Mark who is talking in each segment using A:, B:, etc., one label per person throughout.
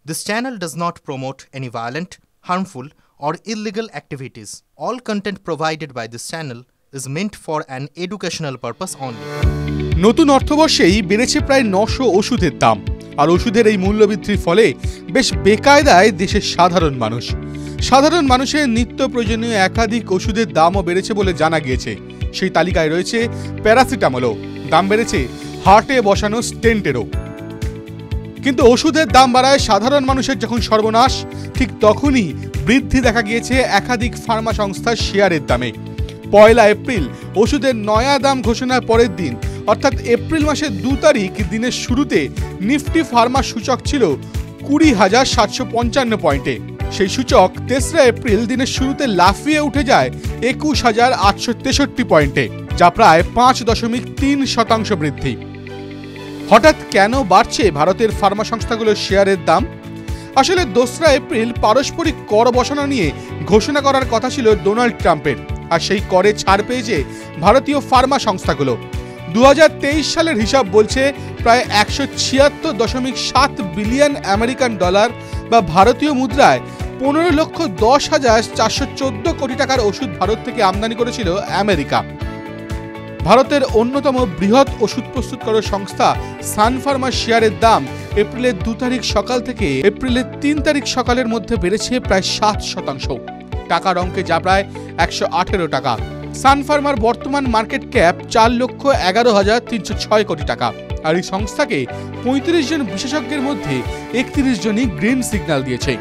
A: This channel does not promote any violent, harmful, or illegal activities. All content provided by this channel is meant for an educational purpose only.
B: নতুন অর্থবর্ষেই বেড়েছে প্রায় 900 ওষুধের দাম। আর ওষুধের এই মূল্যবৃদ্ধির ফলে বেশ বেকায়দায় দেশের সাধারণ মানুষ। সাধারণ মানুষের নিত্য প্রয়োজনীয় একাধিক ওষুধের দামও বেড়েছে বলে জানা গিয়েছে। সেই তালিকায় রয়েছে প্যারাসিটামলও, দাম বেড়েছে হার্টে বসানো স্টেন্টেরও। কিন্তু ওষুধের দাম বাড়ায় সাধারণ মানুষের যখন সর্বনাশ, ঠিক তখনই বৃদ্ধি দেখা গিয়েছে একাধিক ফার্মা সংস্থার শেয়ারের দামে। 1 এপ্রিল ওষুধের নয়া দাম ঘোষণার পরের দিন, অর্থাৎ এপ্রিল মাসের 2 তারিখ দিনের শুরুতে নিফটি ফার্মা সূচক ছিল 20,755 পয়েন্টে। সেই সূচক 3 এপ্রিল দিনের শুরুতে লাফিয়ে উঠে যায় 21,863 পয়েন্টে, যা প্রায় 5.3% বৃদ্ধি। হঠাৎ কেন বাড়ছে ভারতের ফার্মা সংস্থাগুলোর শেয়ারের দাম? আসলে 2 এপ্রিল পারস্পরিক কর বসানো নিয়ে ঘোষণা করার কথা ছিল ডোনাল্ড ট্রাম্পের, আর সেই করে ছাড় পেয়েছে ভারতীয় ফার্মা সংস্থাগুলো। 2023 সালের হিসাব বলছে প্রায় 176.7 বিলিয়ন আমেরিকান ডলার বা ভারতীয় মুদ্রায় 15,10,414 কোটি টাকার ওষুধ ভারত থেকে আমদানি করেছিল আমেরিকা। ভারতের অন্যতম বৃহৎ ওষুধ প্রস্তুতকারক সংস্থা সান ফার্মার শেয়ারের দাম এপ্রিলের 2 তারিখ সকাল থেকে এপ্রিলের 3 তারিখ সকালের মধ্যে বেড়েছে প্রায় 7%। টাকার অঙ্কে যা প্রায় 118 টাকা। সান ফার্মার বর্তমান মার্কেট ক্যাপ 4,11,306 কোটি টাকা। আর এই সংস্থাকে 35 জন বিশেষজ্ঞের মধ্যে 31 জনই গ্রিন সিগন্যাল দিয়েছে।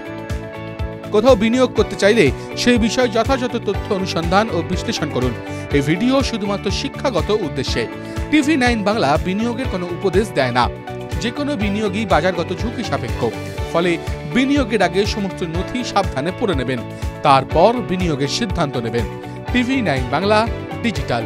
B: কোথাও বিনিয়োগ করতে চাইলে সেই বিষয়ে যথাযথ তথ্য অনুসন্ধান ও বিশ্লেষণ করুন। এই ভিডিও শুধুমাত্র শিক্ষাগত উদ্দেশ্যে। TV9 বাংলা বিনিয়োগের কোনো উপদেশ দেয় না। যে কোনো বিনিয়োগই বাজারগত ঝুঁকি সাপেক্ষ, ফলে বিনিয়োগের আগে সমস্ত নথি সাবধানে পড়ে নেবেন, তারপর বিনিয়োগের সিদ্ধান্ত নেবেন। TV9 Bangla digital.